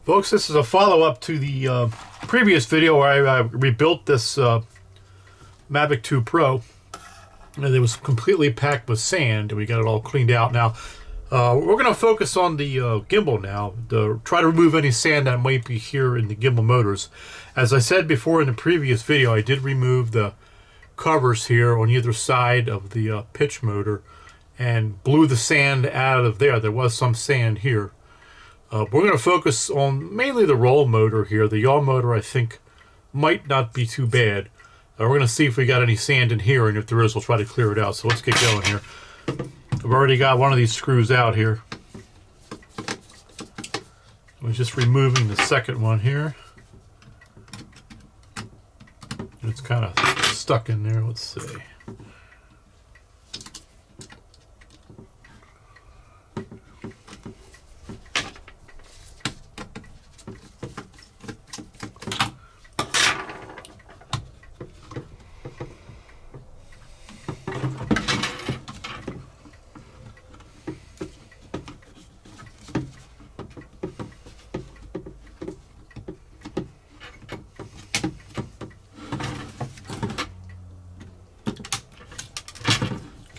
Folks, this is a follow-up to the previous video where I rebuilt this Mavic 2 Pro, and it was completely packed with sand, and we got it all cleaned out. Now, we're going to focus on the gimbal now, to try to remove any sand that might be here in the gimbal motors. As I said before in the previous video, I did remove the covers here on either side of the pitch motor and blew the sand out of there. There was some sand here. We're going to focus on mainly the roll motor here. The yaw motor, I think, might not be too bad. We're going to see if we got any sand in here, and if there is, we'll try to clear it out. So let's get going here. I've already got one of these screws out here. We're just removing the second one here. It's kind of stuck in there. Let's see.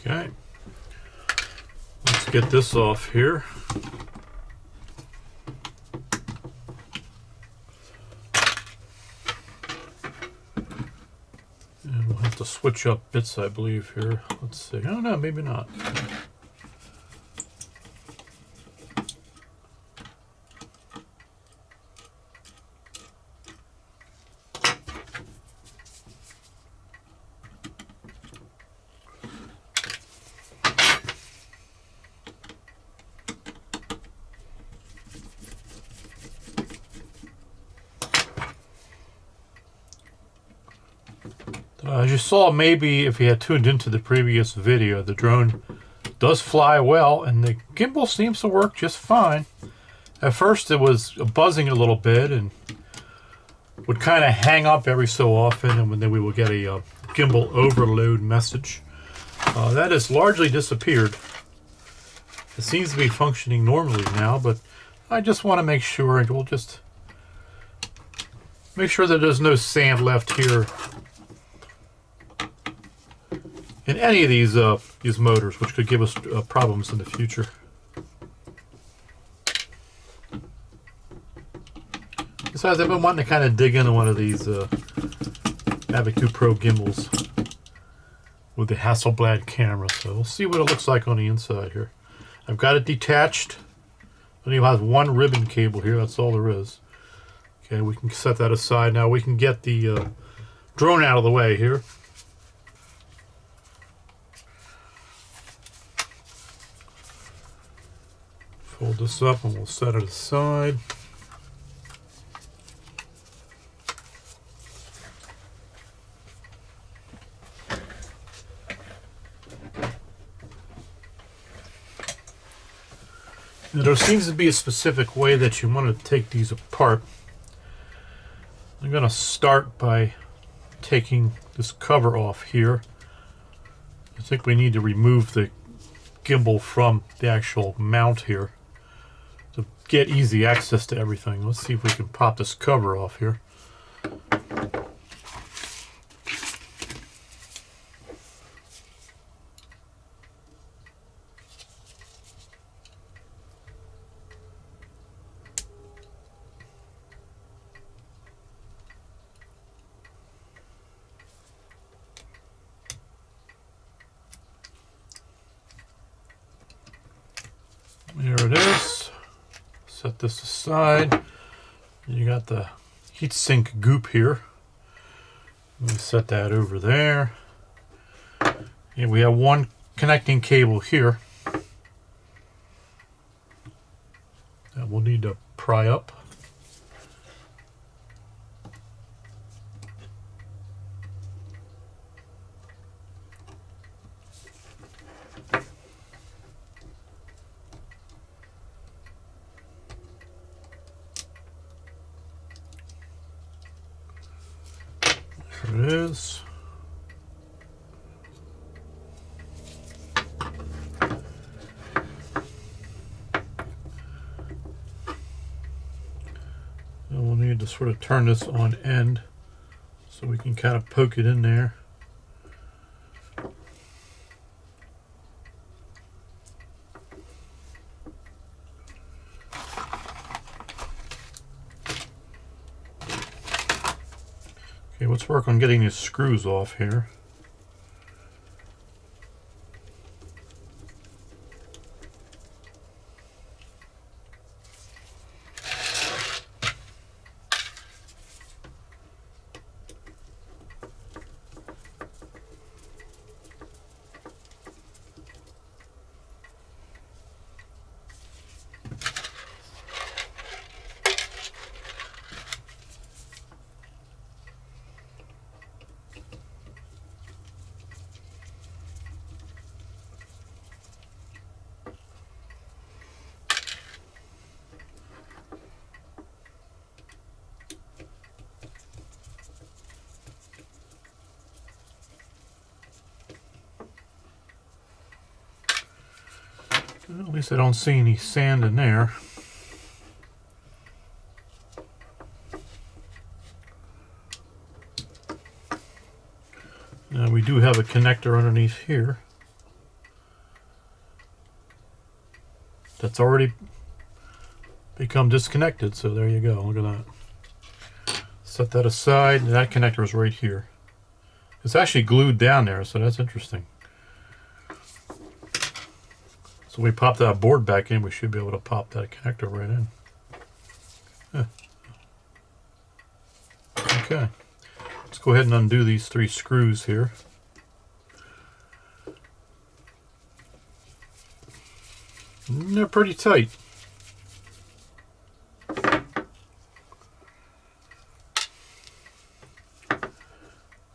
Okay, let's get this off here. And we'll have to switch up bits, I believe, here. Let's see. Oh, no, maybe not. As you saw, maybe if you had tuned into the previous video, the drone does fly well, and the gimbal seems to work just fine. At first it was buzzing a little bit and would kind of hang up every so often, and then we would get a gimbal overload message. That has largely disappeared. It seems to be functioning normally now, but I just want to make sure, and we'll just make sure that there's no sand left here in any of these motors, which could give us problems in the future. Besides, I've been wanting to kind of dig into one of these Mavic 2 Pro gimbals with the Hasselblad camera, so we'll see what it looks like on the inside here. I've got it detached. It only has one ribbon cable here, that's all there is. Okay, we can set that aside. Now we can get the drone out of the way here. Fold this up and we'll set it aside. Now, there seems to be a specific way that you want to take these apart. I'm going to start by taking this cover off here. I think we need to remove the gimbal from the actual mount here to get easy access to everything. Let's see if we can pop this cover off here. There it is. Set this aside. You got the heatsink goop here. Let me set that over there. And we have one connecting cable here that we'll need to pry up. There it is. And we'll need to sort of turn this on end so we can kind of poke it in there. Okay, let's work on getting these screws off here. Well, at least I don't see any sand in there. Now we do have a connector underneath here that's already become disconnected, so there you go. Look at that. Set that aside, and that connector is right here. It's actually glued down there, so that's interesting. So we pop that board back in, we should be able to pop that connector right in. Yeah. Okay. Let's go ahead and undo these 3 screws here. And they're pretty tight.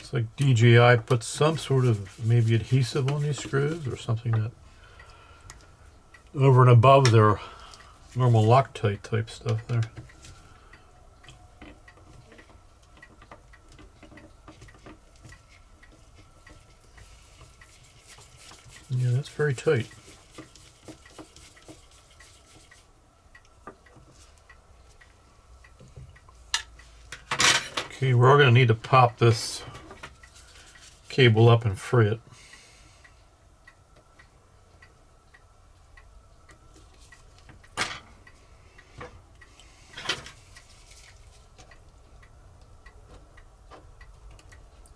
It's like DJI put some sort of maybe adhesive on these screws or something that over and above their normal Loctite type stuff there. Yeah, that's very tight. Okay, we're going to need to pop this cable up and free it.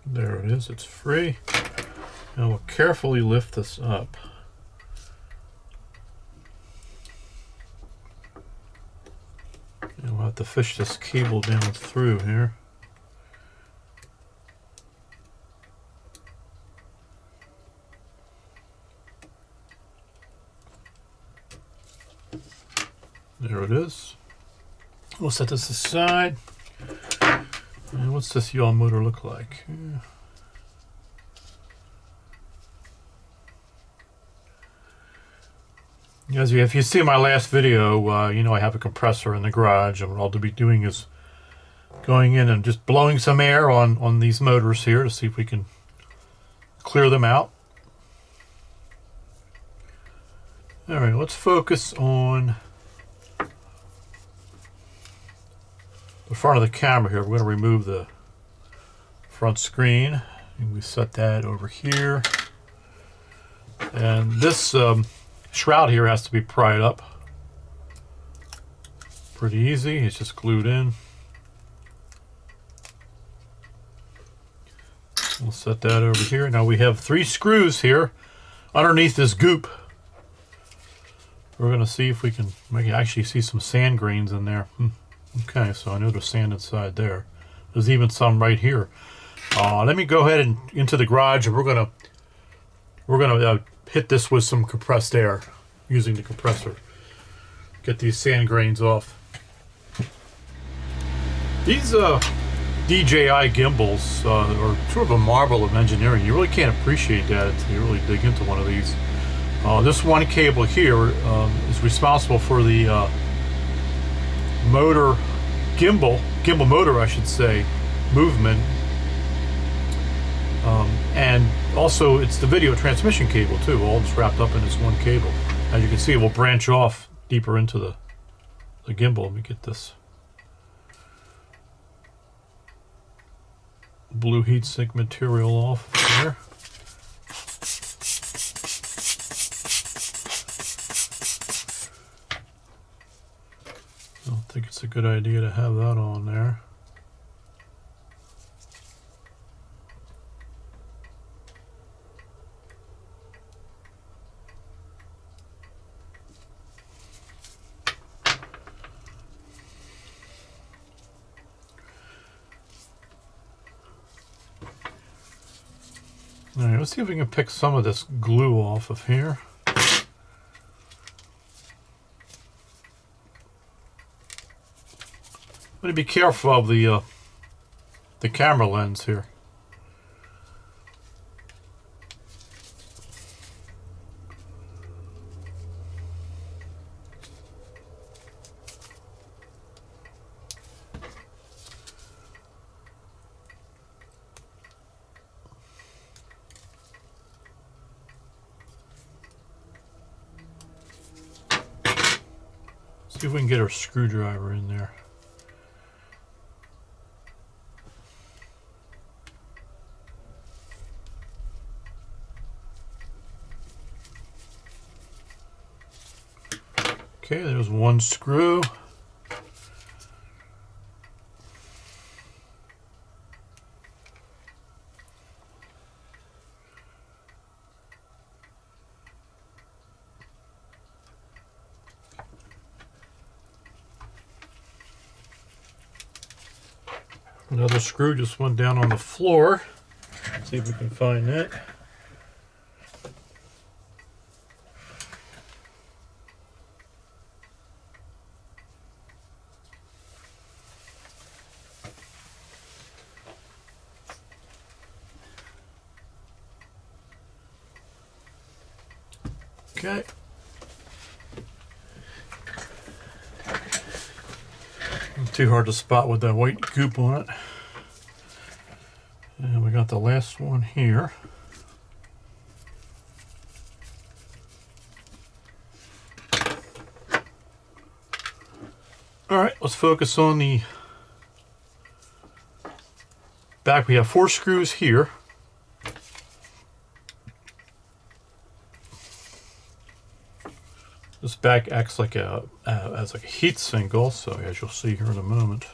There it is, it's free. Now we'll carefully lift this up. And we'll have to fish this cable down through here. There it is. We'll set this aside. And what's this yaw motor look like? As if you see my last video, you know I have a compressor in the garage, and what I'll be doing is going in and just blowing some air on these motors here to see if we can clear them out. Alright, let's focus on the front of the camera here. We're going to remove the front screen, and we set that over here. And this shroud here has to be pried up. Pretty easy, it's just glued in. We'll set that over here. Now we have 3 screws here underneath this goop. We're going to see if we can actually see some sand grains in there. Okay, so I know there's sand inside there. There's even some right here. Let me go ahead and into the garage, and we're gonna hit this with some compressed air using the compressor. Get these sand grains off. These DJI gimbals are sort of a marvel of engineering. You really can't appreciate that until you really dig into one of these. This one cable here is responsible for the motor, gimbal motor I should say, movement, and also it's the video transmission cable too, all just wrapped up in this one cable. As you can see, it will branch off deeper into the gimbal. Let me get this blue heatsink material off there. I don't think it's a good idea to have that on there. All right, let's see if we can pick some of this glue off of here. I'm going to be careful of the camera lens here. See if we can get our screwdriver in there. Okay, there's one screw. Another screw just went down on the floor. Let's see if we can find that. Okay. Too hard to spot with that white goop on it. And we got the last one here. All right, let's focus on the back. We have 4 screws here. This back acts like as like a heat sink also, as you'll see here in a moment.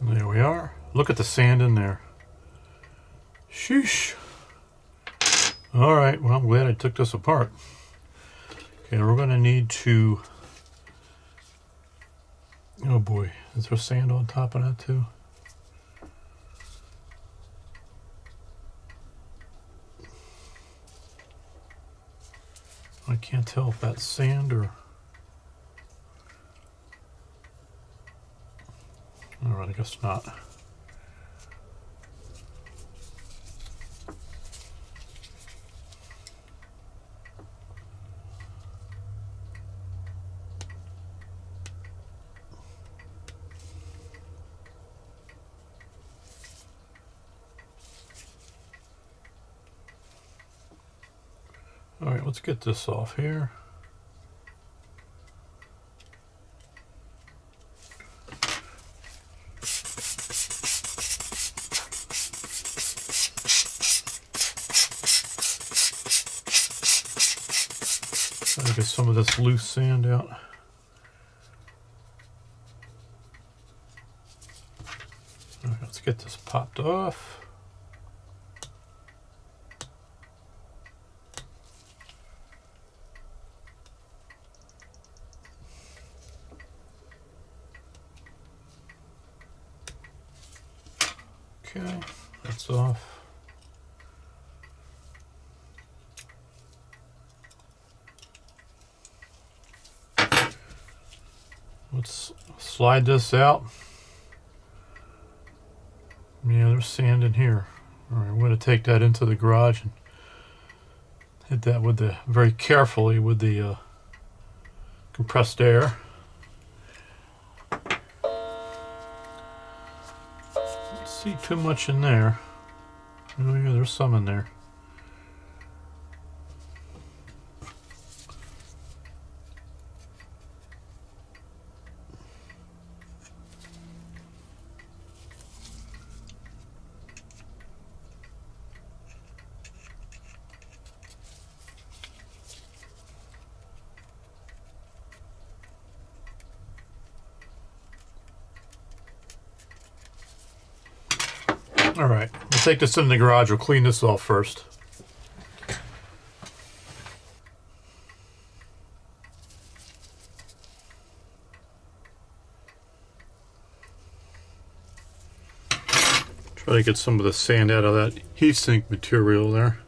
There we are. Look at the sand in there. Sheesh. All right, well, I'm glad I took this apart. Okay, we're going to need to... Oh boy, is there sand on top of that too? I can't tell if that's sand or... All right, I guess not. All right, let's get this off here. Try to get some of this loose sand out. All right, let's get this popped off. Okay, that's off. Let's slide this out. Yeah, there's sand in here. All right, I'm going to take that into the garage and hit that with the very carefully with the compressed air. Don't see too much in there. Oh yeah, there's some in there. All right, we'll take this in the garage. We'll clean this off first. Try to get some of the sand out of that heatsink material there.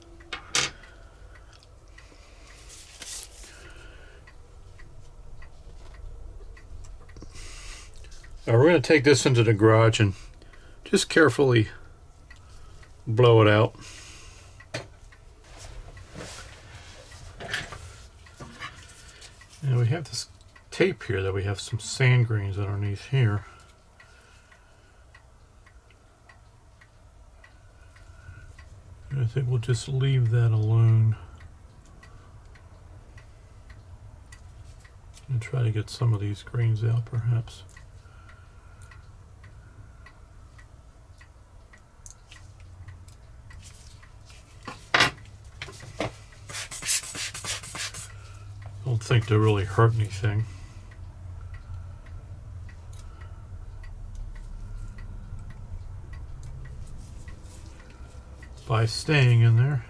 Now we're going to take this into the garage and just carefully blow it out. And we have this tape here that we have some sand grains underneath here. And I think we'll just leave that alone and try to get some of these grains out perhaps. Don't think they really hurt anything. By staying in there.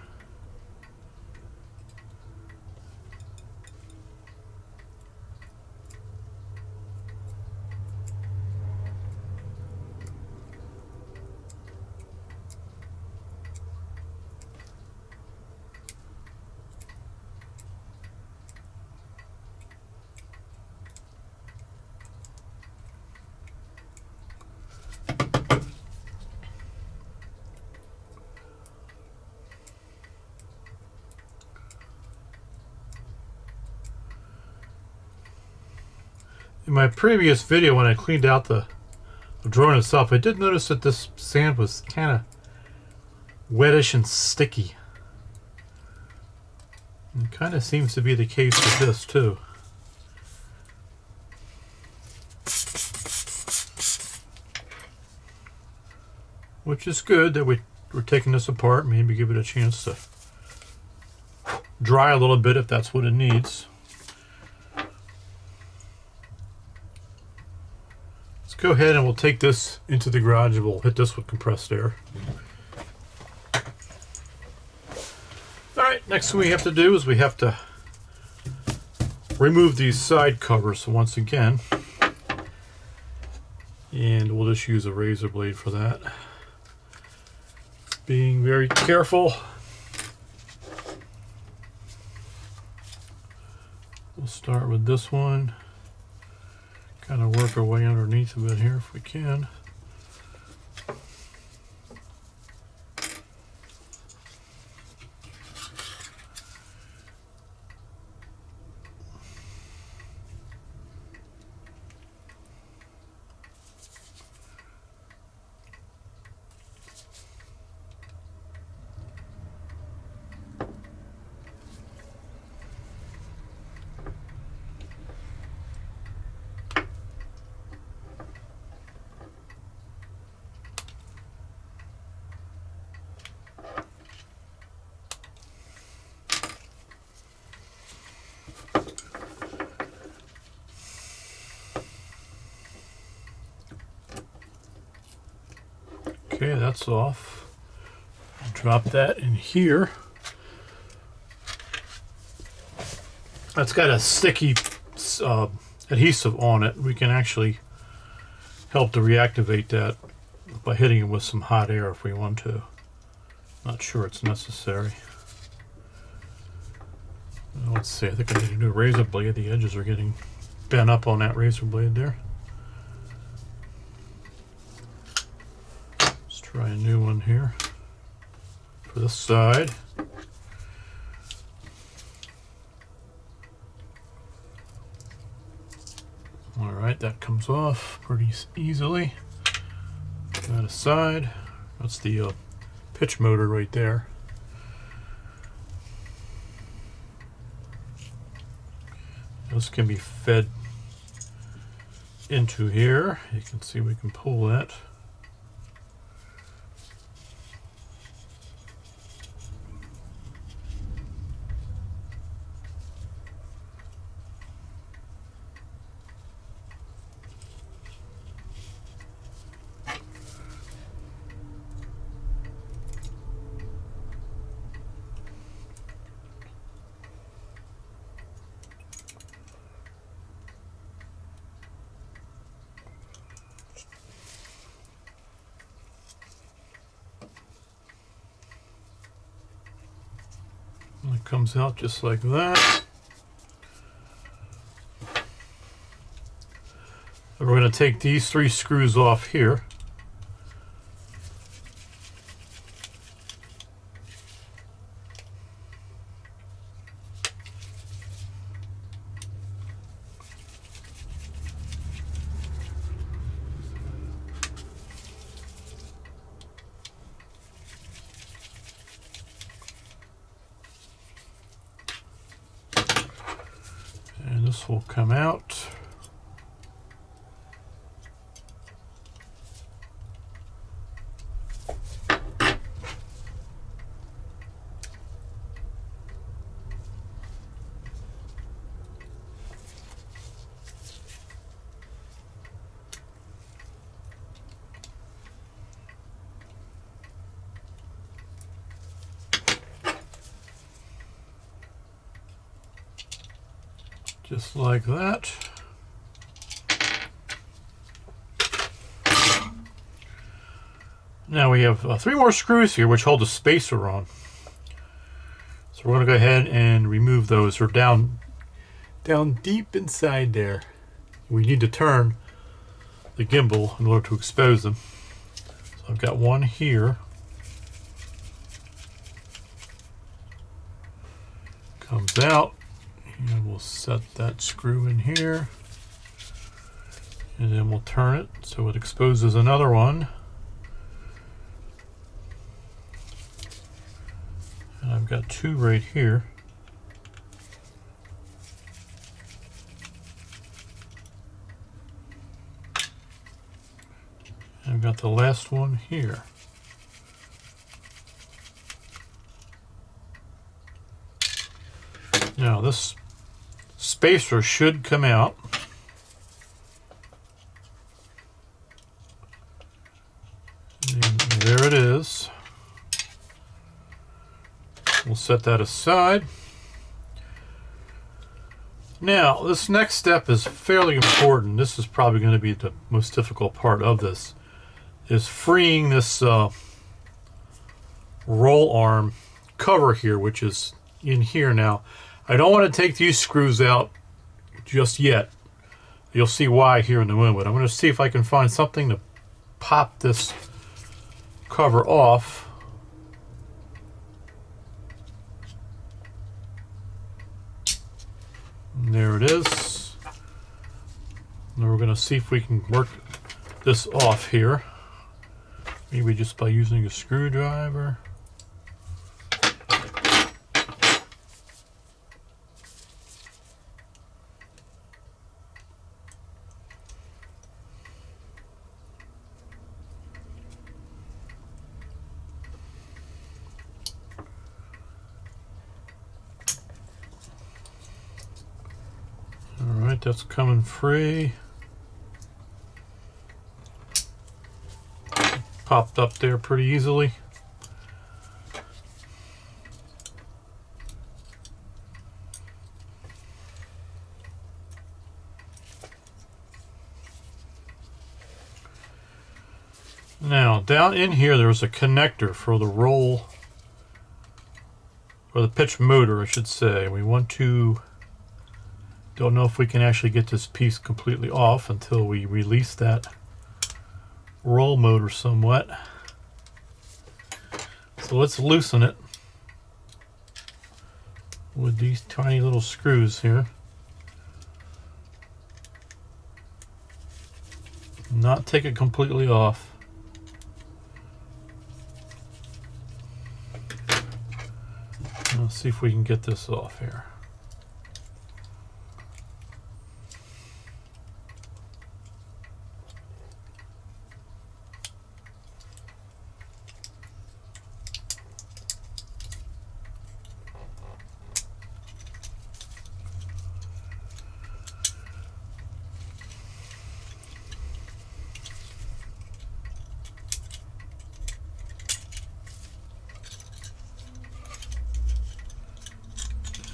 In my previous video when I cleaned out the drone itself, I did notice that this sand was kind of wettish and sticky. It kind of seems to be the case with this too. Which is good that we're taking this apart, maybe give it a chance to dry a little bit if that's what it needs. Go ahead and we'll take this into the garage and we'll hit this with compressed air. Alright, next thing we have to do is we have to remove these side covers once again. And we'll just use a razor blade for that. Being very careful. We'll start with this one. Kind of work our way underneath of it here if we can. Okay, that's off. Drop that in here. That's got a sticky adhesive on it. We can actually help to reactivate that by hitting it with some hot air if we want to. Not sure it's necessary. Let's see, I think I need a new razor blade. The edges are getting bent up on that razor blade there. Let's try a new one here for this side. Alright, that comes off pretty easily. That aside, that's the pitch motor right there. This can be fed into here. You can see we can pull that. And it comes out just like that. And we're going to take these 3 screws off here. And this will come out. Just like that. Now we have 3 more screws here which hold the spacer on. So we're going to go ahead and remove those. They're down deep inside there. We need to turn the gimbal in order to expose them. So I've got one here. Comes out. And we'll set that screw in here, and then we'll turn it so it exposes another one. And I've got 2 right here. And I've got the last one here. Now this spacer should come out. And there it is. We'll set that aside. Now, this next step is fairly important. This is probably going to be the most difficult part of this, is freeing this roll arm cover here, which is in here now. I don't want to take these screws out just yet. You'll see why here in a moment. I'm going to see if I can find something to pop this cover off. And there it is. Now we're going to see if we can work this off here. Maybe just by using a screwdriver. Alright, that's coming free. Popped up there pretty easily. Now, down in here there's a connector for the roll, or the pitch motor I should say. We want to Don't know if we can actually get this piece completely off until we release that roll motor somewhat. So let's loosen it with these tiny little screws here. Not take it completely off. Let's see if we can get this off here.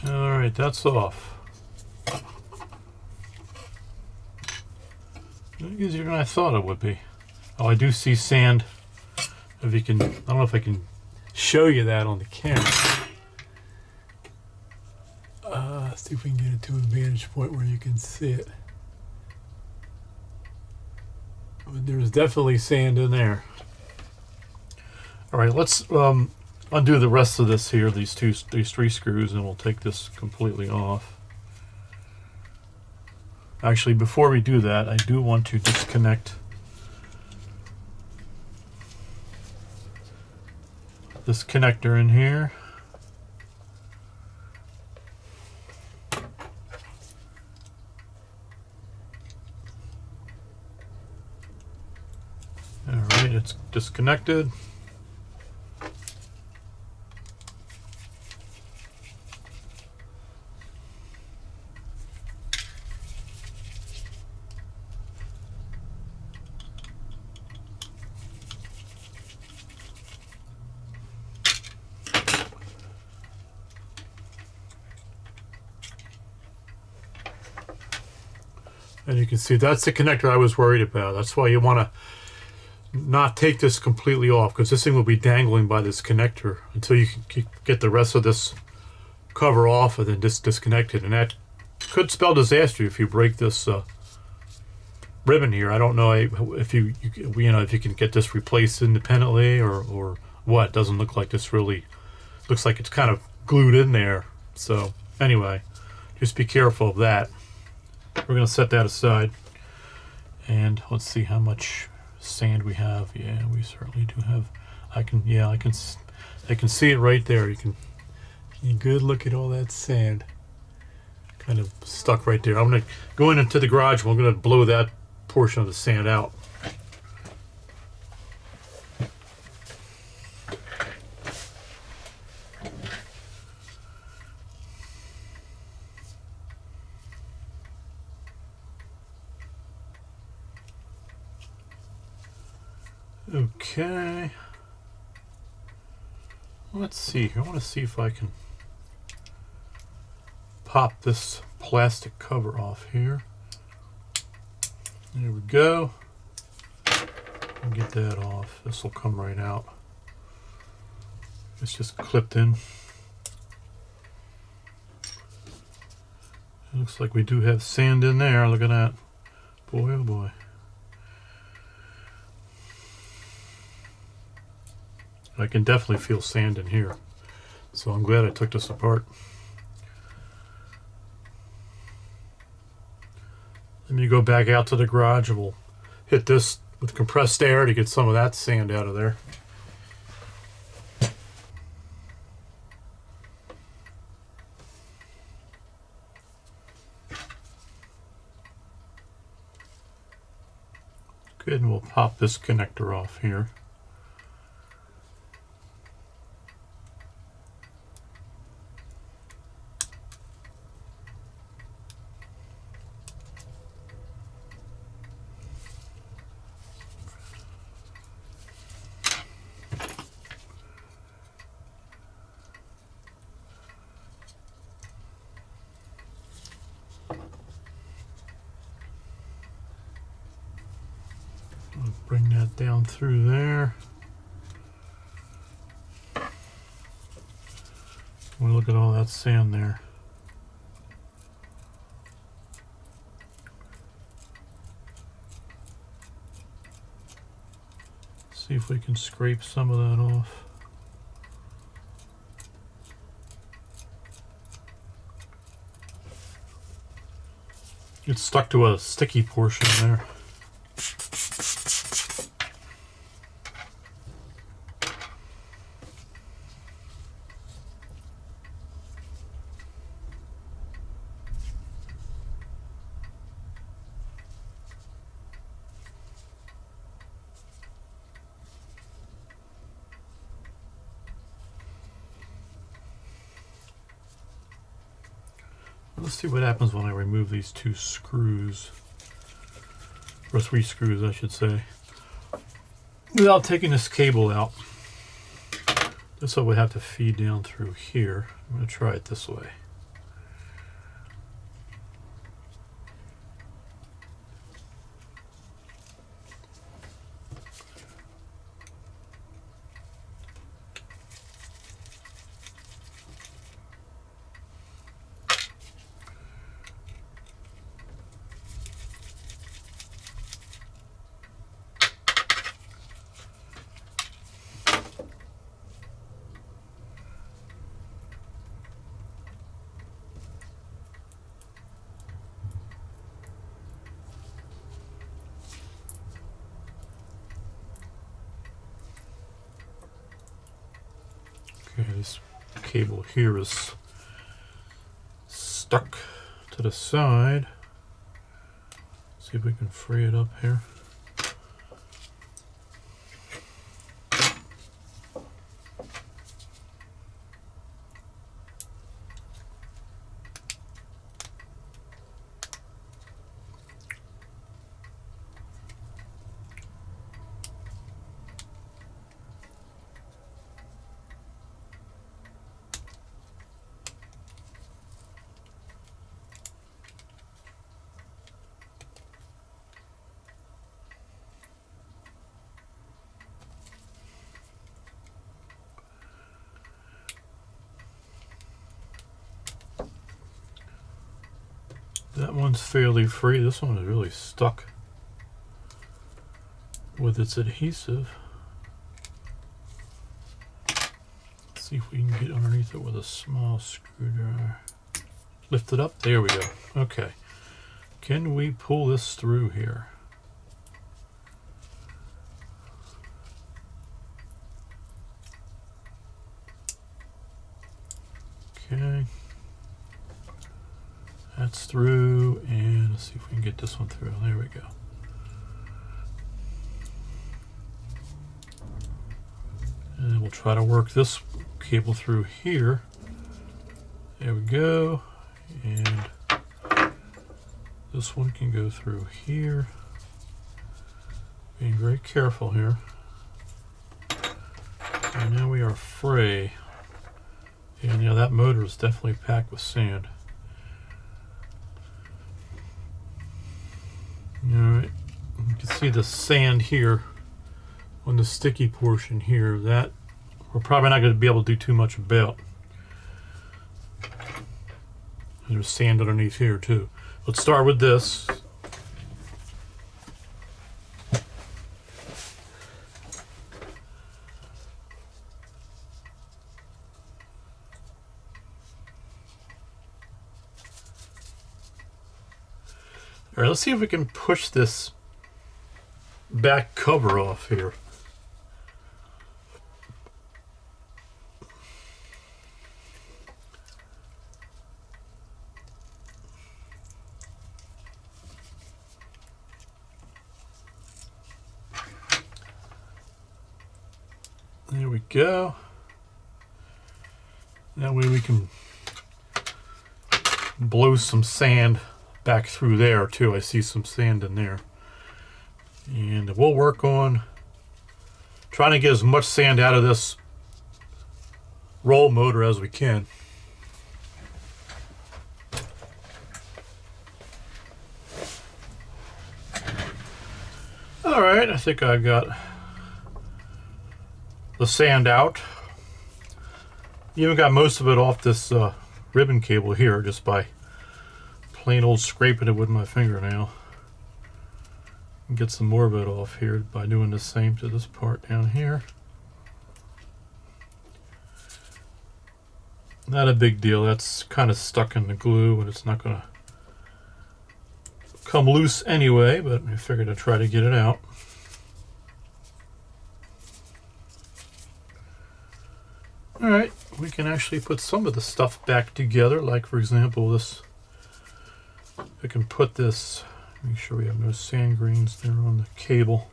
Alright, that's off. Easier than I thought it would be. Oh, I do see sand. If you can, I don't know if I can show you that on the camera. See if we can get it to a vantage point where you can see it. But there's definitely sand in there. Alright, let's undo the rest of this here, these three screws, and we'll take this completely off. Actually, before we do that, I do want to disconnect this connector in here. Alright, it's disconnected. And you can see that's the connector I was worried about. That's why you want to not take this completely off, because this thing will be dangling by this connector until you can get the rest of this cover off and then disconnect it. And that could spell disaster if you break this ribbon here. I don't know if you know if you can get this replaced independently or what. It doesn't look like this really looks like it's kind of glued in there. So anyway, just be careful of that. We're going to set that aside, and let's see how much sand we have. Yeah, we certainly do have. I can see it right there. You can good look at all that sand kind of stuck right there. I'm going to go into the garage and we're going to blow that portion of the sand out. Okay, let's see here. I want to see if I can pop this plastic cover off here. There we go. And get that off. This will come right out. It's just clipped in. It looks like we do have sand in there. Look at that. Boy, oh boy. I can definitely feel sand in here, so I'm glad I took this apart. Let me go back out to the garage and we'll hit this with compressed air to get some of that sand out of there. Good, and we'll pop this connector off here. Bring that down through there. Well, look at all that sand there. See if we can scrape some of that off. It's stuck to a sticky portion there. Let's see what happens when I remove these two screws, or three screws I should say, without taking this cable out. This one would have to feed down through here. I'm going to try it this way. Okay, this cable here is stuck to the side. See if we can free it up here. That one's fairly free. This one is really stuck with its adhesive. Let's see if we can get underneath it with a small screwdriver. Lift it up. There we go. Okay. Can we pull this through here? Okay. That's through, and let's see if we can get this one through. There we go. And we'll try to work this cable through here. There we go. And this one can go through here. Being very careful here. And now we are free. And yeah, that motor is definitely packed with sand. Alright, you can see the sand here on the sticky portion here. That we're probably not going to be able to do too much about. And there's sand underneath here too. Let's start with this. All right, let's see if we can push this back cover off here. There we go. That way we can blow some sand back through there too. I see some sand in there. And we'll work on trying to get as much sand out of this roll motor as we can. Alright, I think I've got the sand out. Even got most of it off this ribbon cable here just by plain old scraping it with my fingernail. Get some more of it off here by doing the same to this part down here. Not a big deal. That's kind of stuck in the glue and it's not going to come loose anyway, but I figured I'd try to get it out. Alright, we can actually put some of the stuff back together, like for example this. I can put this, make sure we have no sand grains there on the cable.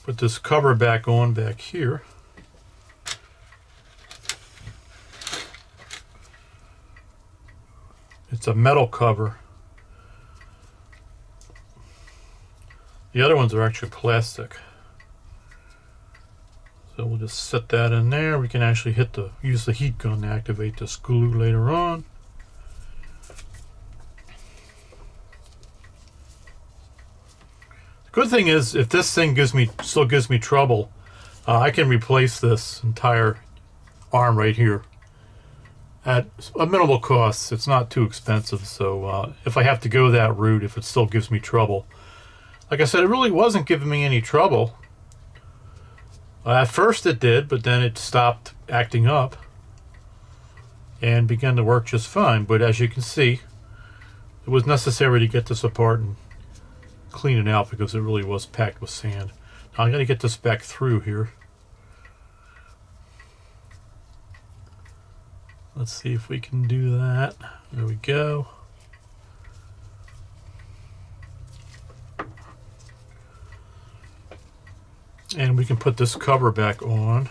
Put this cover back on back here. It's a metal cover. The other ones are actually plastic. So we'll just set that in there. We can actually use the heat gun to activate this glue later on. The good thing is, if this thing still gives me trouble, I can replace this entire arm right here at a minimal cost. It's not too expensive, so if I have to go that route, if it still gives me trouble. Like I said, it really wasn't giving me any trouble. At first it did, but then it stopped acting up and began to work just fine. But as you can see, it was necessary to get this apart and clean it out because it really was packed with sand. Now I got to get this back through here. Let's see if we can do that. There we go. And we can put this cover back on.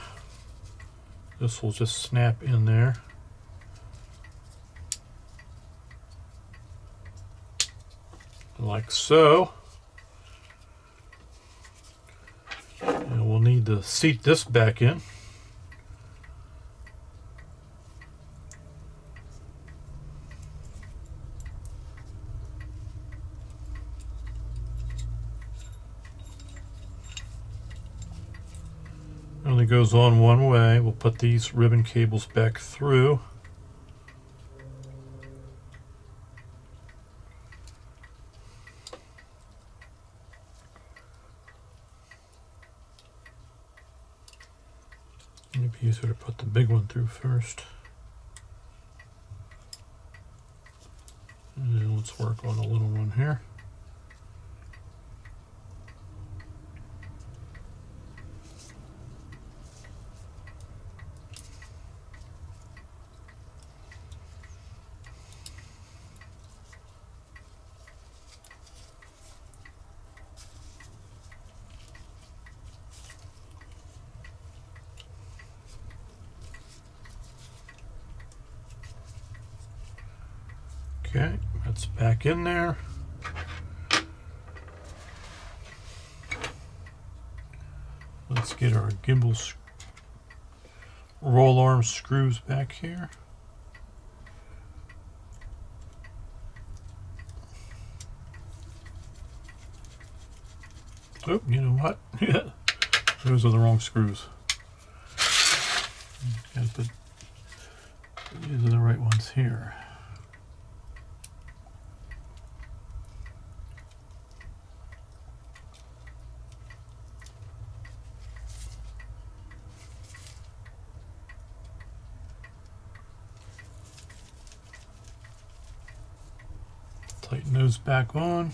This will just snap in there. Like so. And we'll need to seat this back in. It only goes on one way. We'll put these ribbon cables back through. It'd be easier to put the big one through first. And then let's work on the little one here. Okay, that's back in there. Let's get our gimbal roll arm screws back here. Oh, you know what? Those are the wrong screws. These are the right ones here. Tighten those back on.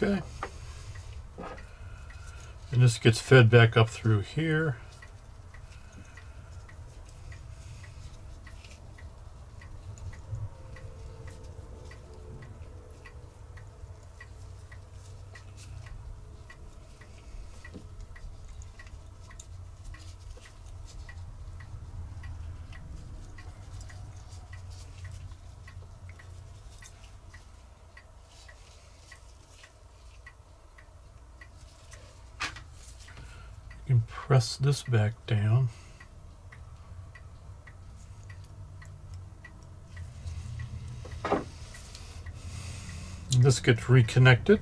Okay. And this gets fed back up through here. You can press this back down. this gets reconnected.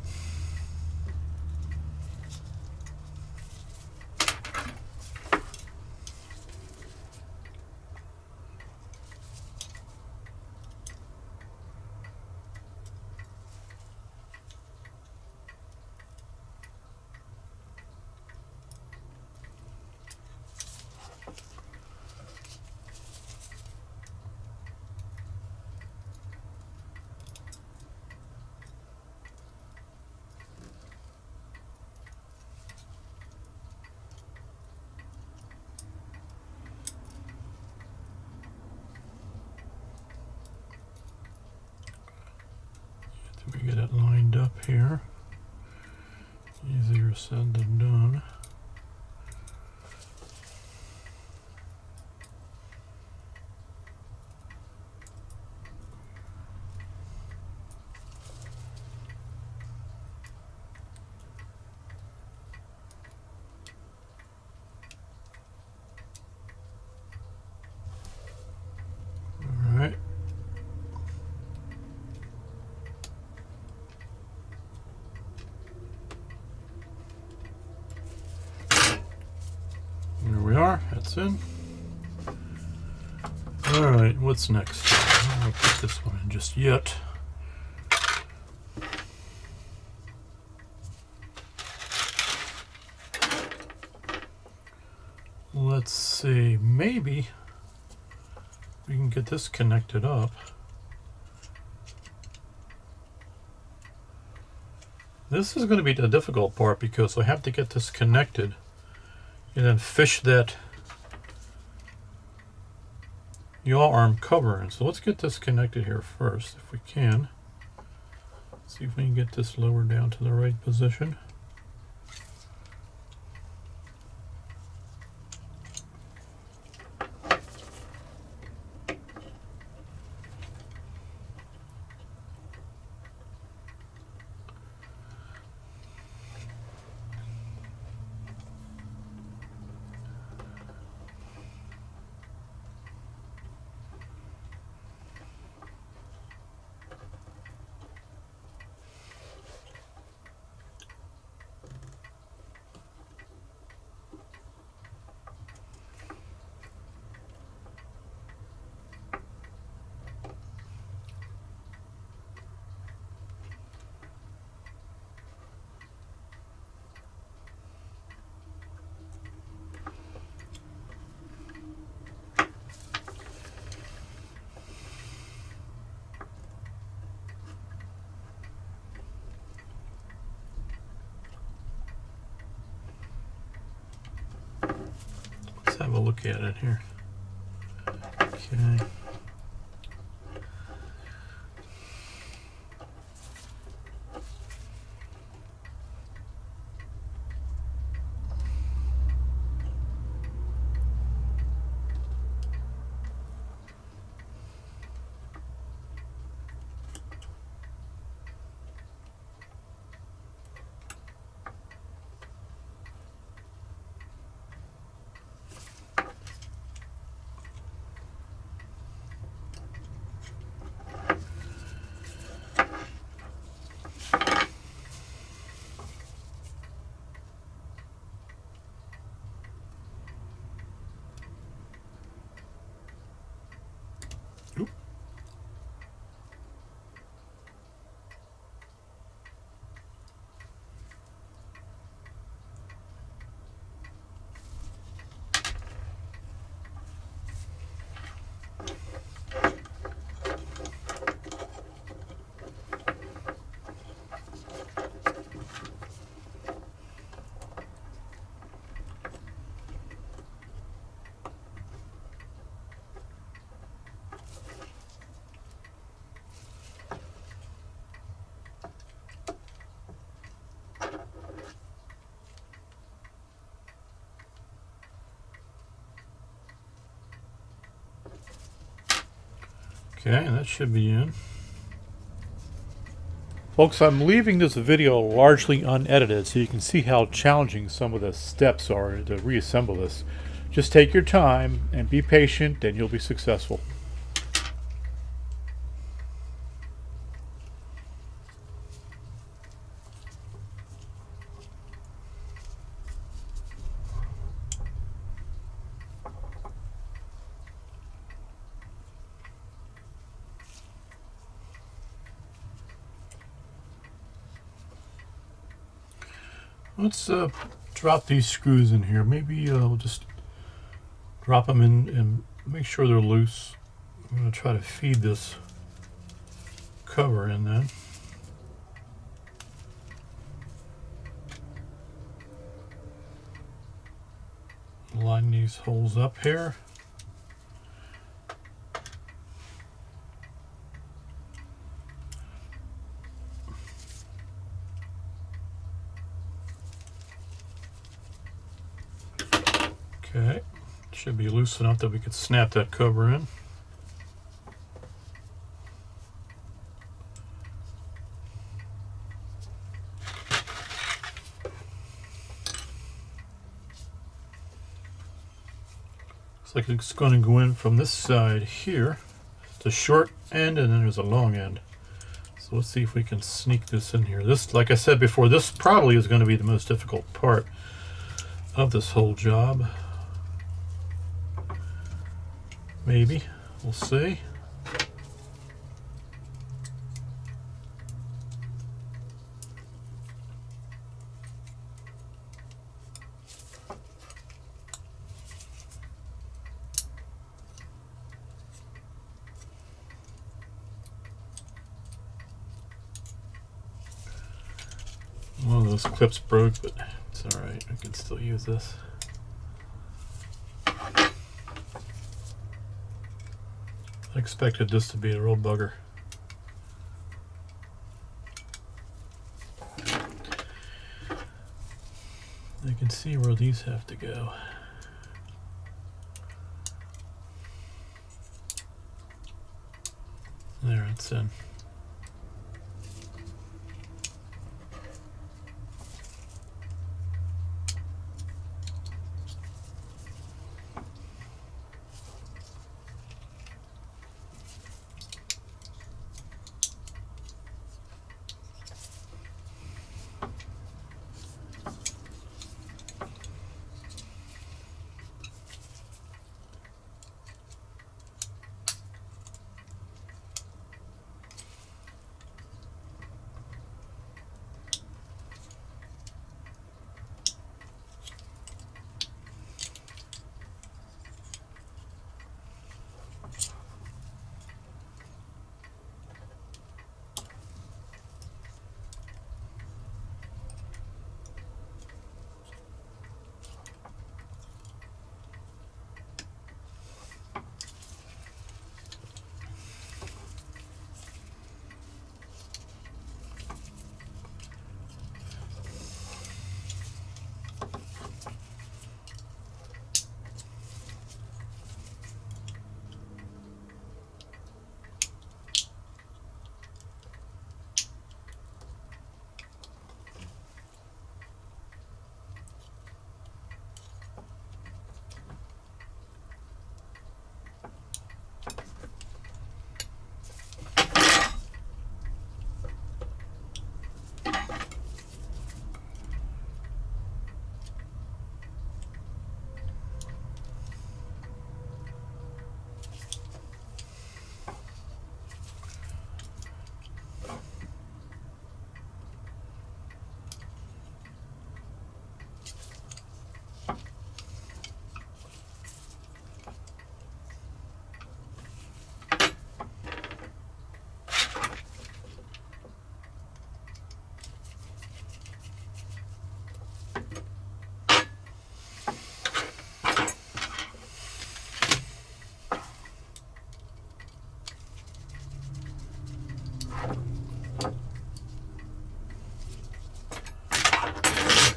We get it lined up here. Easier said than done. All right. There we are, that's in. Alright, what's next? I won't put this one in just yet. Let's see, maybe we can get this connected up. This is going to be the difficult part because I have to get this connected and then fish that yaw arm cover in. So let's get this connected here first if we can. See if we can get this lowered down to the right position. Have a look at it here. Okay. Okay, that should be in. Folks, I'm leaving this video largely unedited so you can see how challenging some of the steps are to reassemble this. Just take your time and be patient and you'll be successful. Let's drop these screws in here. Maybe we'll just drop them in and make sure they're loose. I'm going to try to feed this cover in then. Line these holes up here. Okay, should be loose enough that we could snap that cover in. Looks like it's going to go in from this side here. It's a short end and then there's a long end. So let's see if we can sneak this in here. This, like I said before, this probably is going to be the most difficult part of this whole job. Maybe. We'll see. One of those clips broke, but it's alright. I can still use this. I expected this to be a real bugger. I can see where these have to go. There, it's in.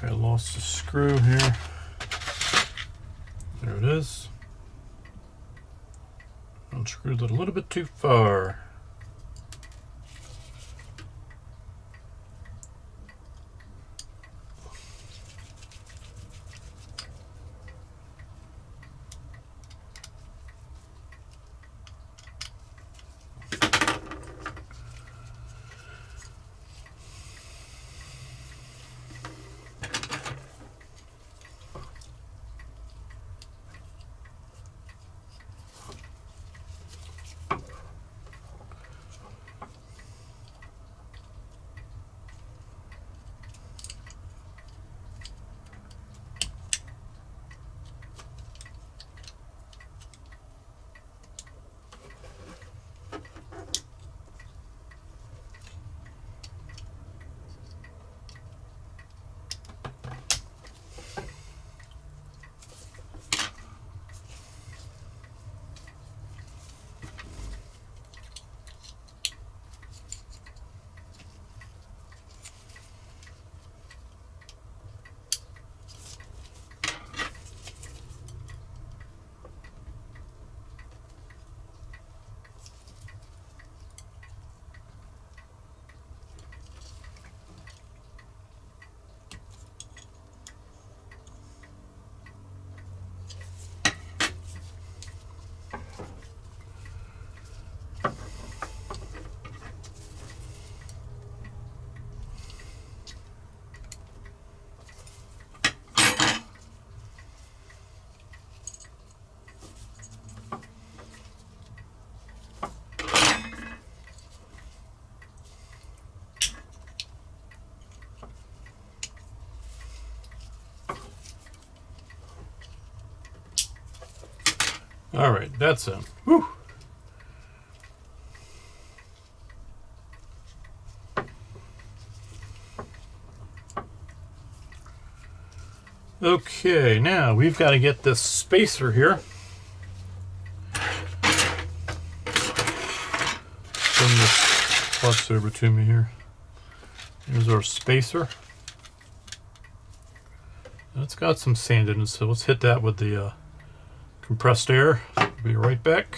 I lost a screw here. There it is. Unscrewed it a little bit too far. All right, that's in. Whew. Okay, now we've got to get this spacer here. Bring this plus over to me here. Here's our spacer. It's got some sand in it, so let's hit that with the compressed air. Be right back.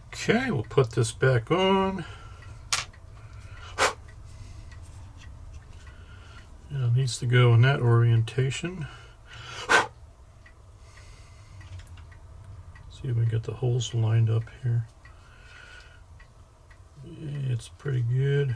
Okay, we'll put this back on. Yeah, it needs to go in that orientation. See if we get the holes lined up here. Yeah, it's pretty good.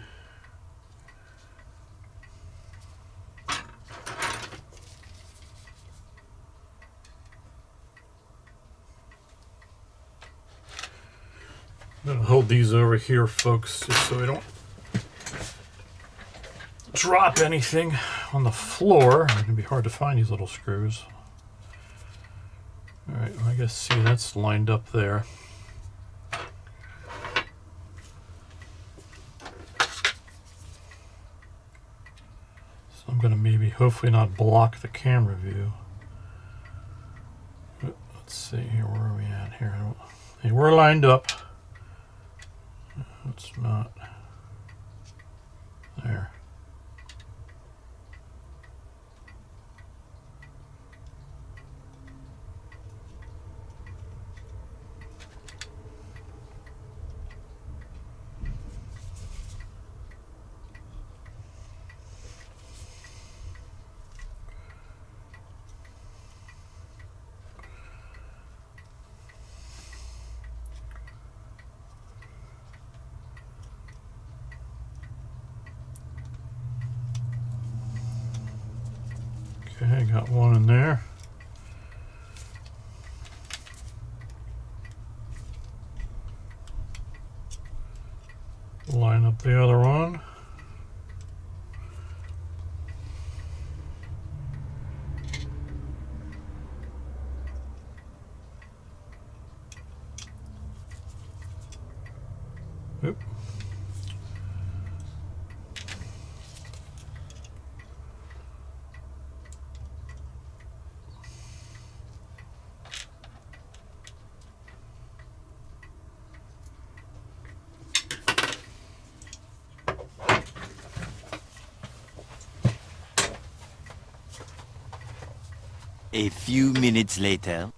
I'm going to hold these over here, folks, just so I don't drop anything on the floor. It's going to be hard to find these little screws. All right, well, I guess, see, that's lined up there. So I'm going to maybe, hopefully not block the camera view. Let's see here, where are we at here? Hey, we're lined up. It's not there. Okay, got one in there. Line up the other one. Oop. A few minutes later.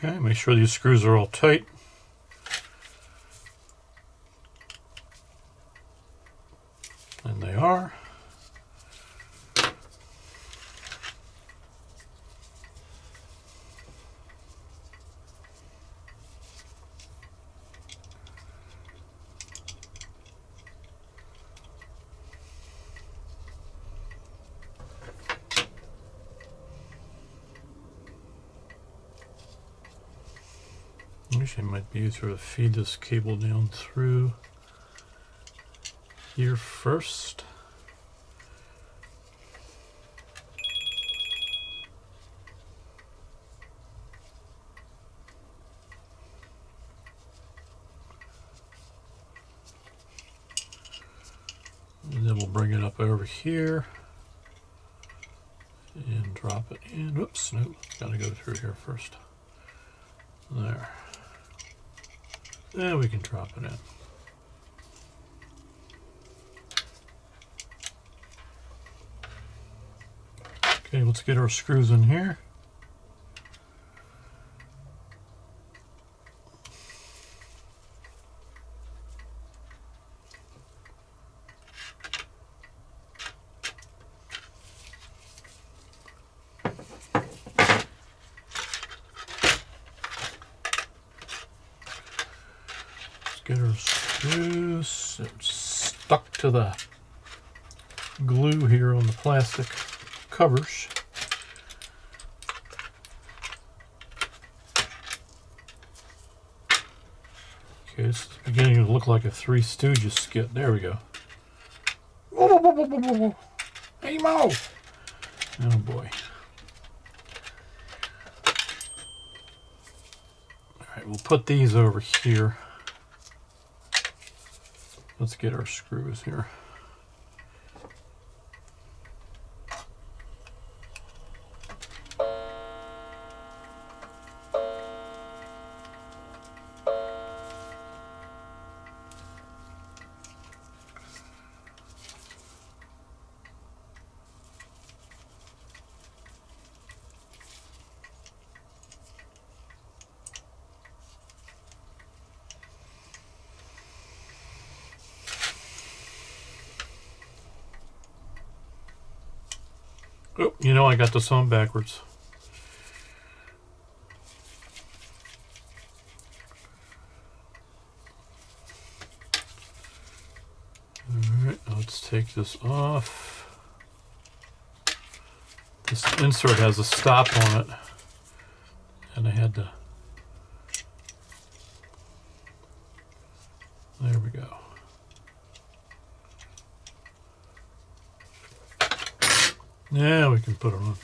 Okay, make sure these screws are all tight. And they are. Actually, it might be easier to feed this cable down through here first. And then we'll bring it up over here and drop it in. Whoops, nope, gotta go through here first. There. Then we can drop it in. Okay, let's get our screws in here. Get our screws stuck to the glue here on the plastic covers. Okay, it's beginning to look like a Three Stooges skit. There we go. Hey, Mo! Oh boy. Alright, we'll put these over here. Let's get our screws here. Oh, you know, I got this on backwards. Alright, let's take this off. This insert has a stop on it, and I had to... There we go. Now we can put it on.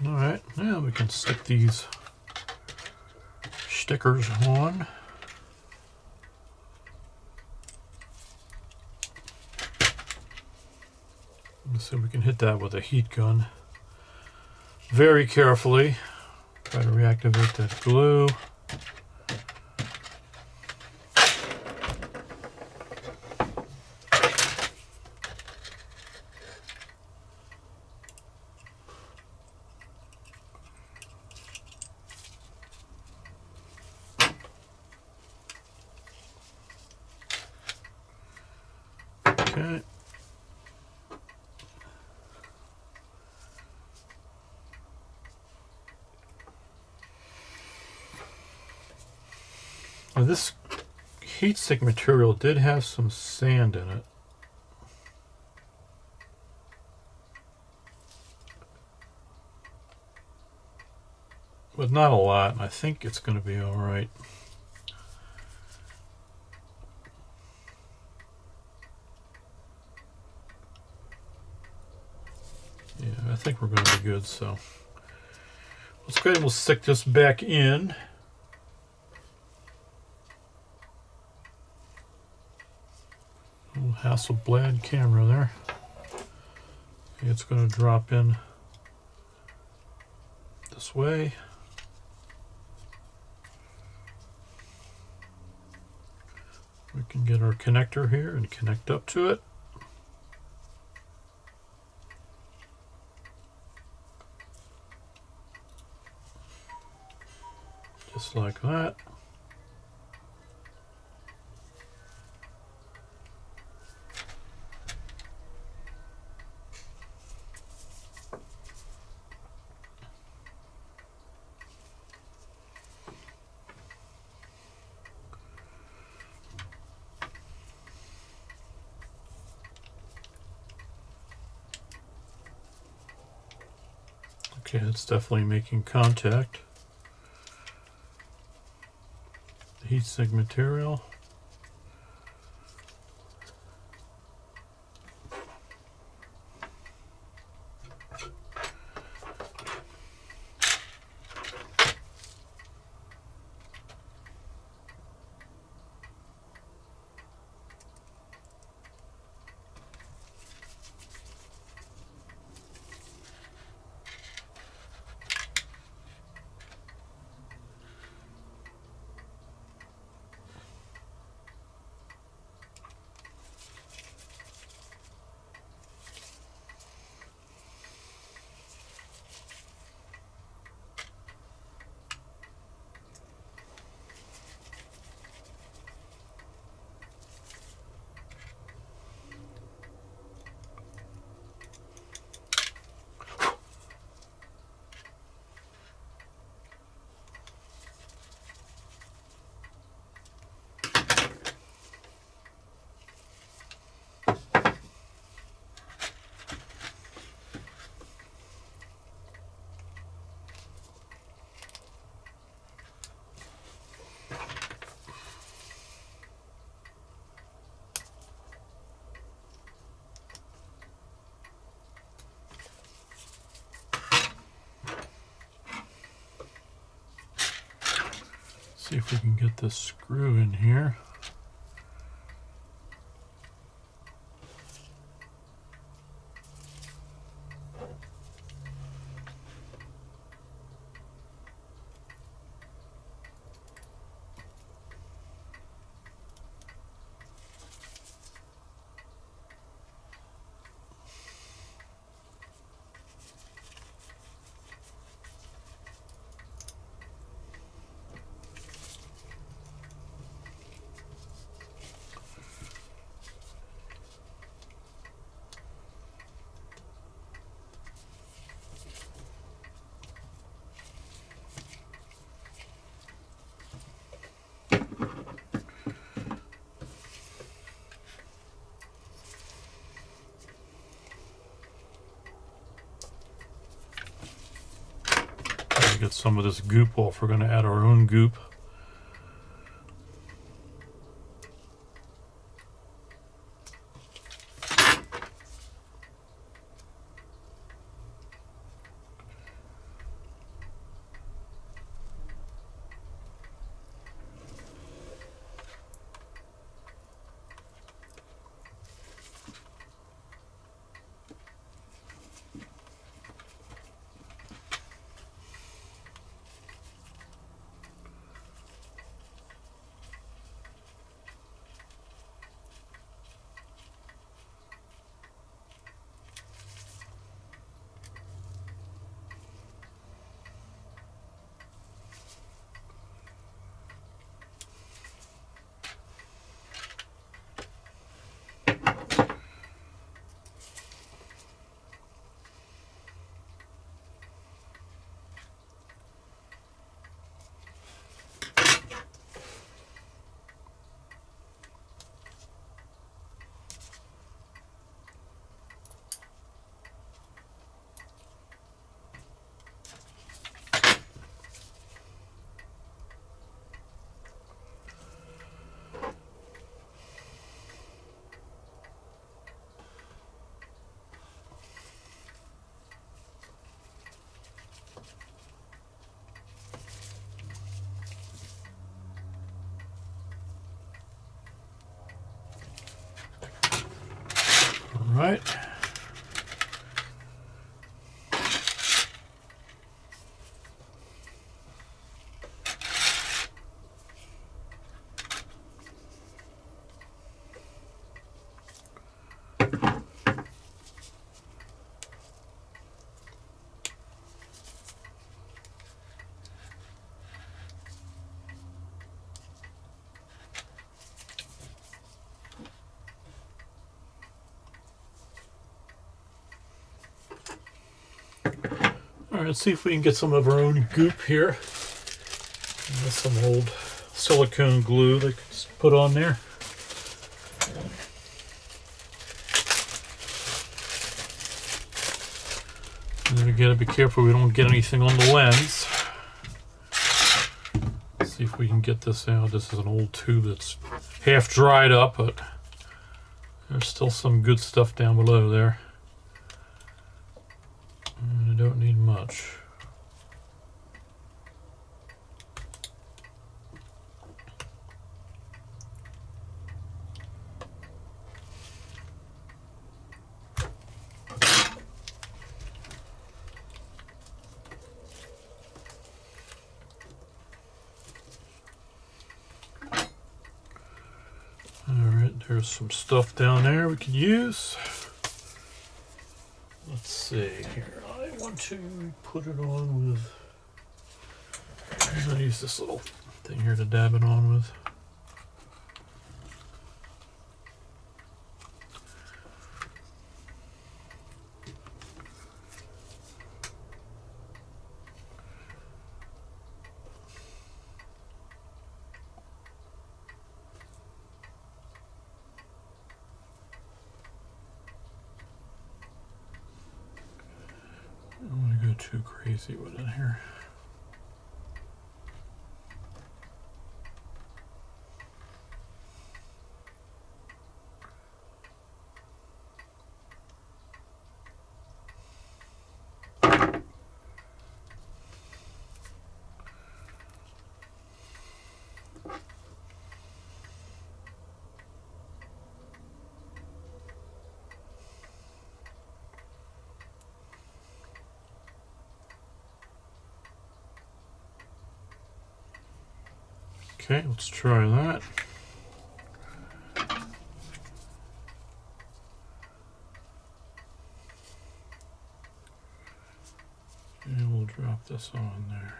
Alright, now we can stick these stickers on. So we can hit that with a heat gun very carefully. Try to reactivate that glue. Okay. Now this heatsink material did have some sand in it. But not a lot, and I think it's going to be all right. Yeah, I think we're going to be good, so let's go ahead and we'll stick this back in. Little Hasselblad camera there. Okay, it's going to drop in this way. We can get our connector here and connect up to it. Just like that. Okay, it's definitely making contact. heat sink material. See if we can get this screw in here. Get some of this goop off. We're going to add our own goop. Right. All right, let's see if we can get some of our own goop here. That's some old silicone glue that can put on there. And then we gotta be careful we don't get anything on the lens. Let's see if we can get this out. This is an old tube that's half dried up, but there's still some good stuff down below there. And I don't need much. Alright, there's some stuff down there we could use. Let's see here. I want to put it on with. I'm going to use this little thing here to dab it on with. I don't want to go too crazy with it here. Okay, let's try that. And we'll drop this on there.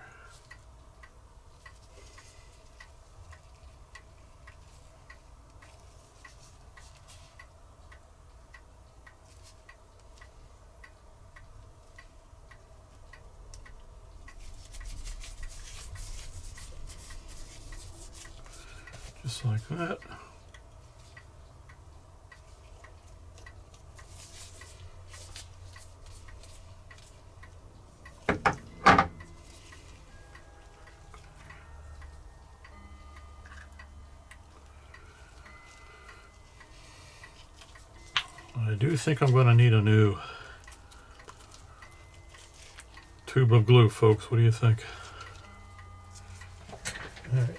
Just like that. I do think I'm going to need a new tube of glue, folks. What do you think? All right.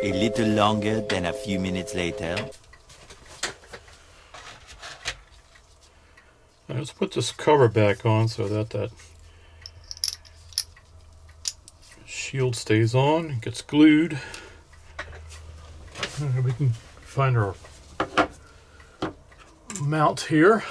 A little longer than a few minutes later. Now let's put this cover back on so that that shield stays on, gets glued. We can find our mount here.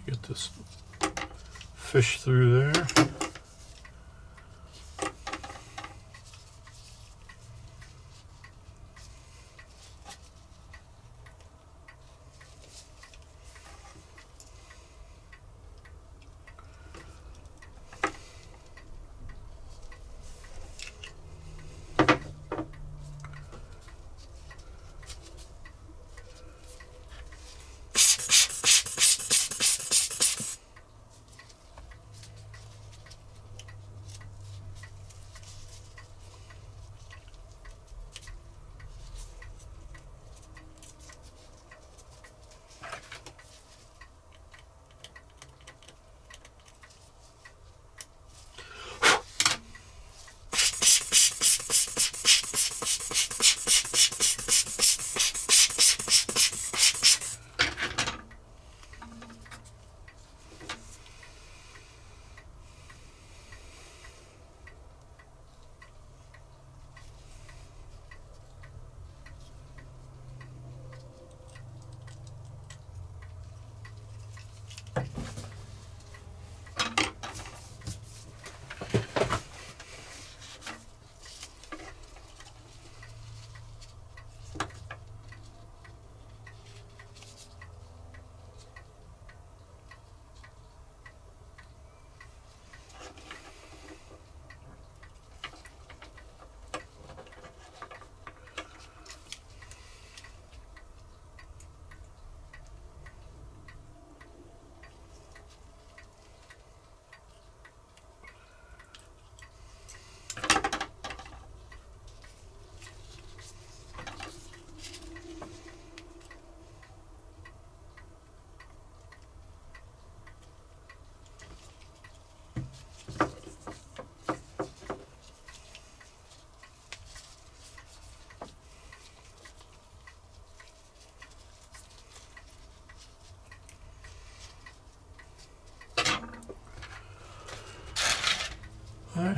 Get this fish through there.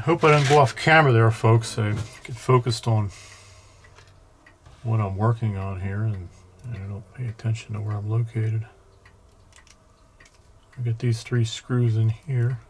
hope I didn't go off camera there, folks. I get focused on what I'm working on here, and I don't pay attention to where I'm located. I get these 3 screws in here.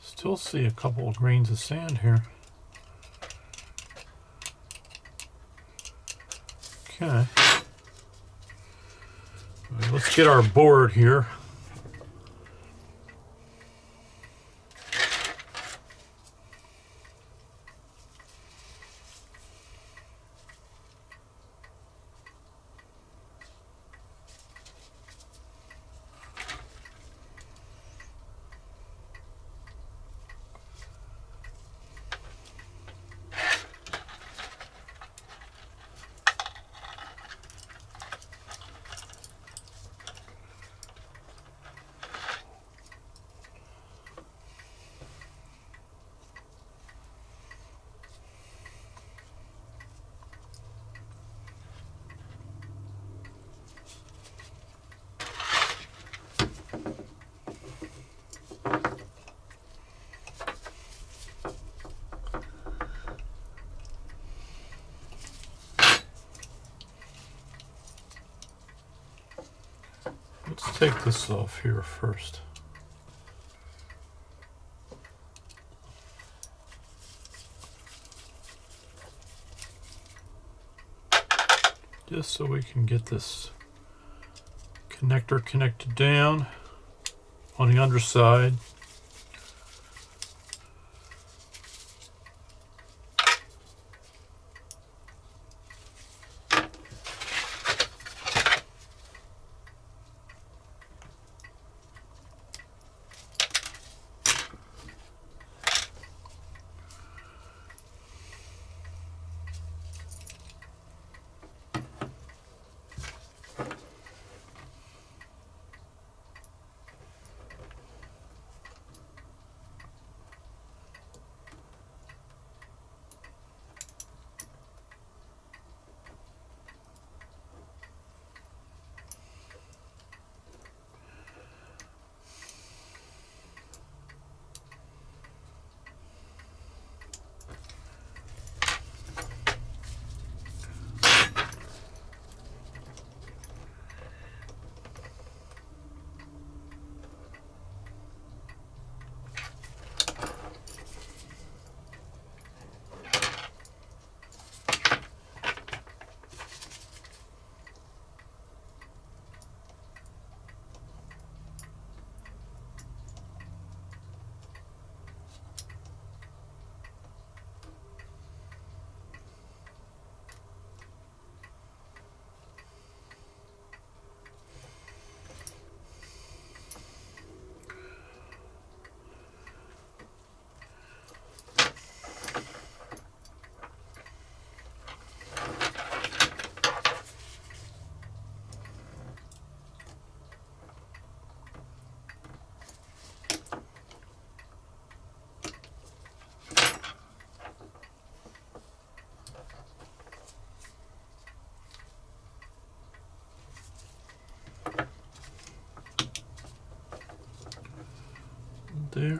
Still see a couple of grains of sand here. Okay. All right, let's get our board here. Let's take this off here first. Just so we can get this connector connected down on the underside.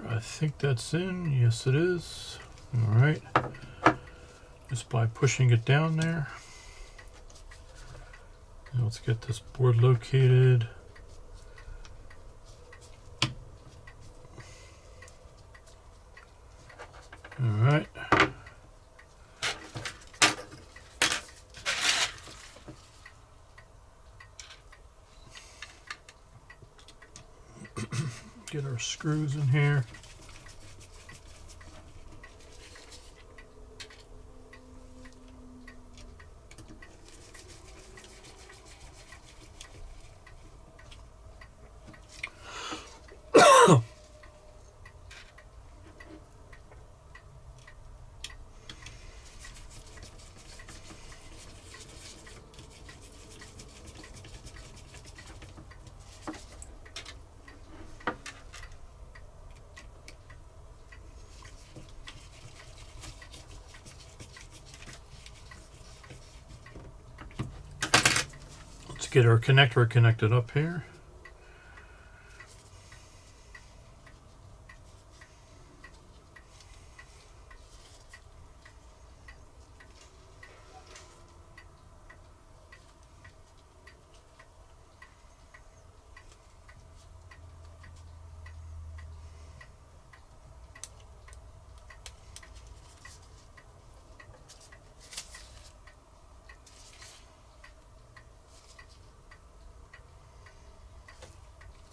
there. I think that's in. Yes, it is. All right. Just by pushing it down there. Now let's get this board located. All right. Get our screws in here. Get our connector connected up here.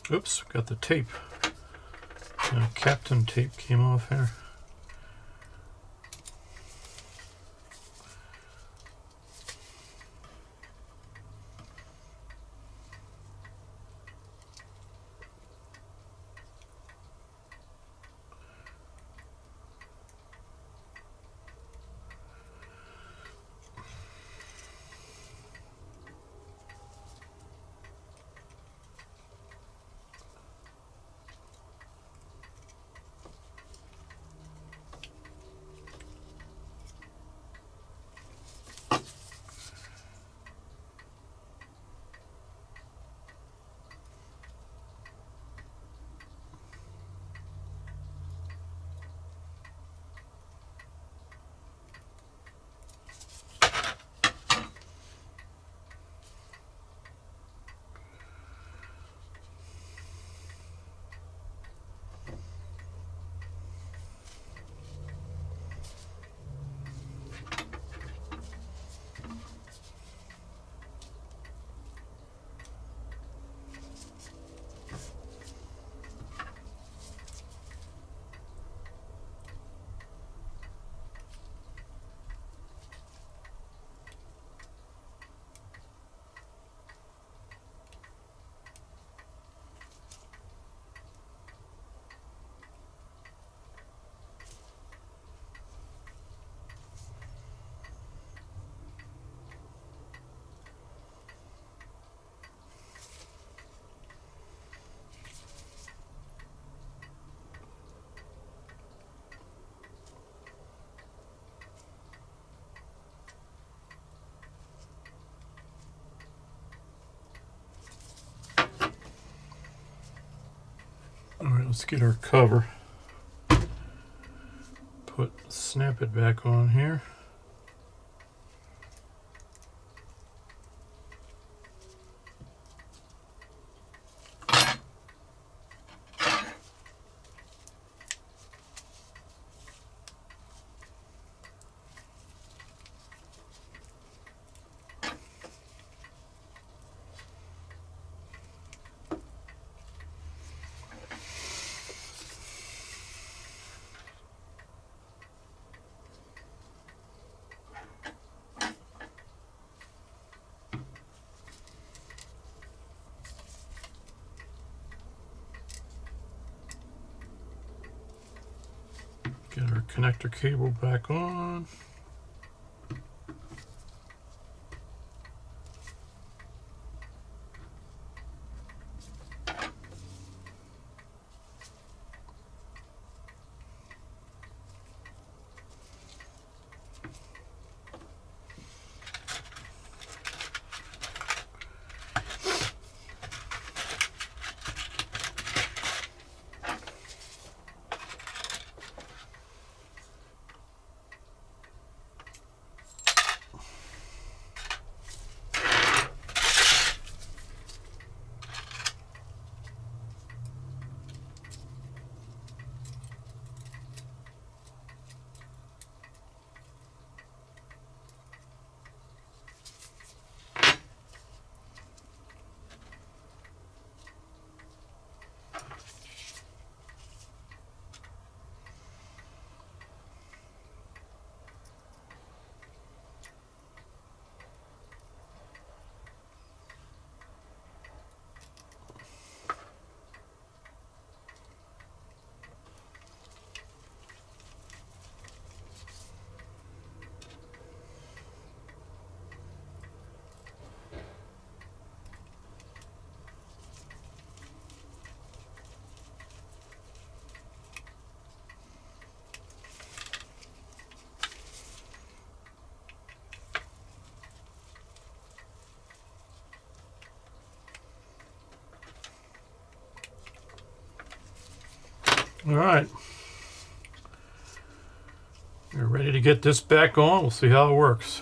Oops, got the tape. Captain tape came off here. All right, let's get our cover. Snap it back on here. Get our connector cable back on. All right. We're ready to get this back on. We'll see how it works.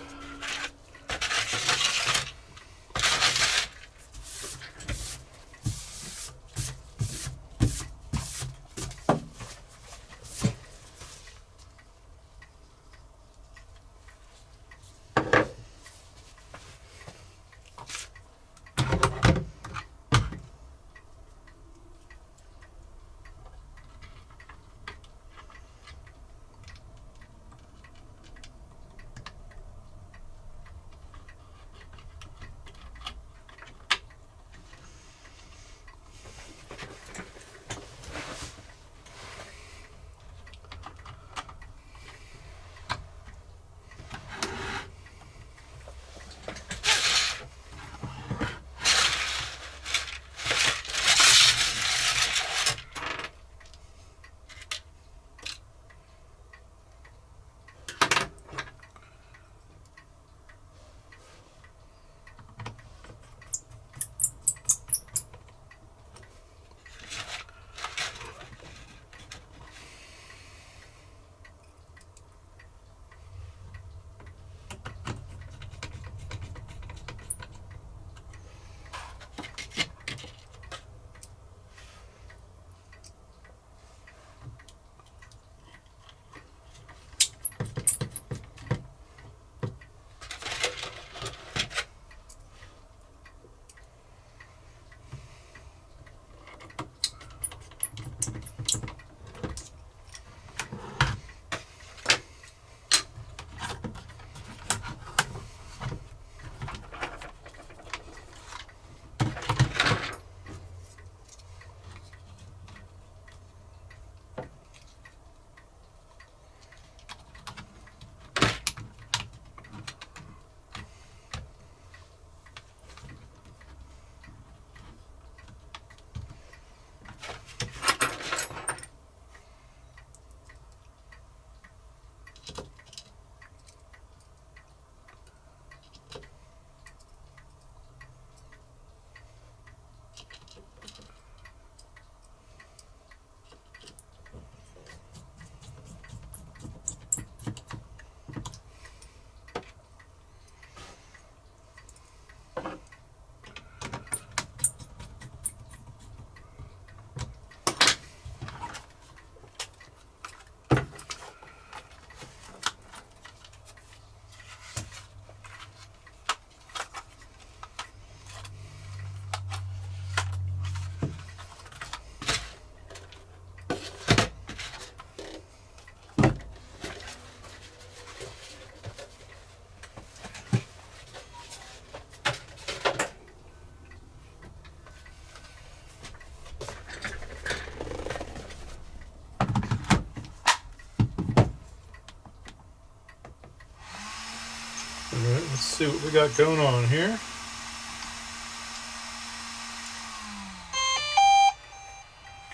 Alright, let's see what we got going on here.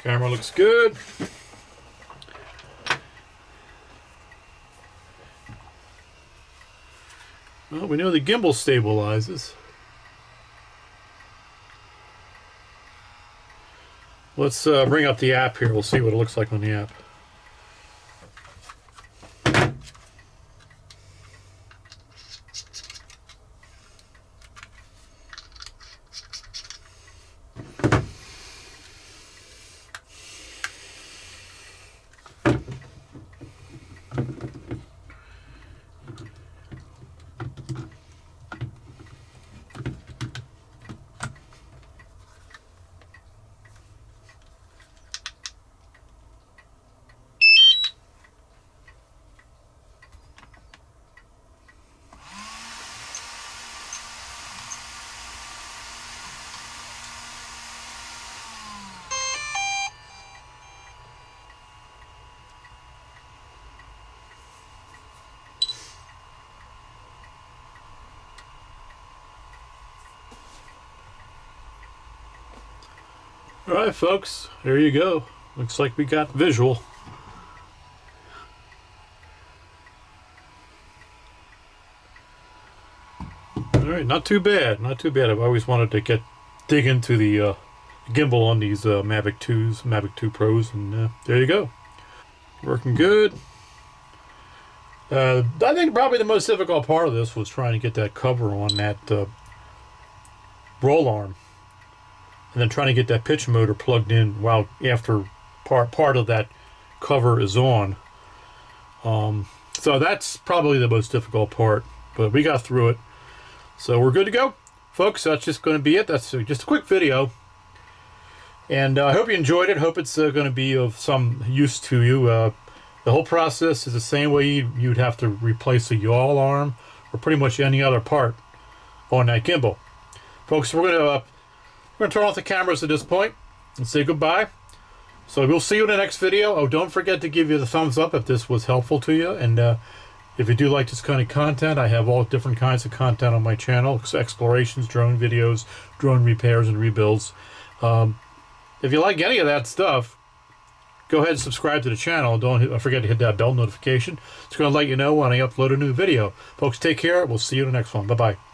Camera looks good. Well, we know the gimbal stabilizes. Let's bring up the app here. We'll see what it looks like on the app. Alright folks, there you go. Looks like we got visual. Alright, not too bad, not too bad. I've always wanted to dig into the gimbal on these Mavic 2s, Mavic 2 Pros, and there you go. Working good. I think probably the most difficult part of this was trying to get that cover on that roll arm, and then trying to get that pitch motor plugged in while after part of that cover is on. So that's probably the most difficult part, but we got through it. So we're good to go, folks. That's just going to be it. That's just a quick video, and I hope you enjoyed it. Hope it's going to be of some use to you. The whole process is the same way you'd have to replace a yaw arm or pretty much any other part on that gimbal. Folks, we're going to turn off the cameras at this point and say goodbye. So we'll see you in the next video. Oh, don't forget to give you the thumbs up if this was helpful to you. And if you do like this kind of content, I have all different kinds of content on my channel. Explorations, drone videos, drone repairs and rebuilds. If you like any of that stuff, go ahead and subscribe to the channel. Don't forget to hit that bell notification. It's going to let you know when I upload a new video. Folks, take care. We'll see you in the next one. Bye-bye.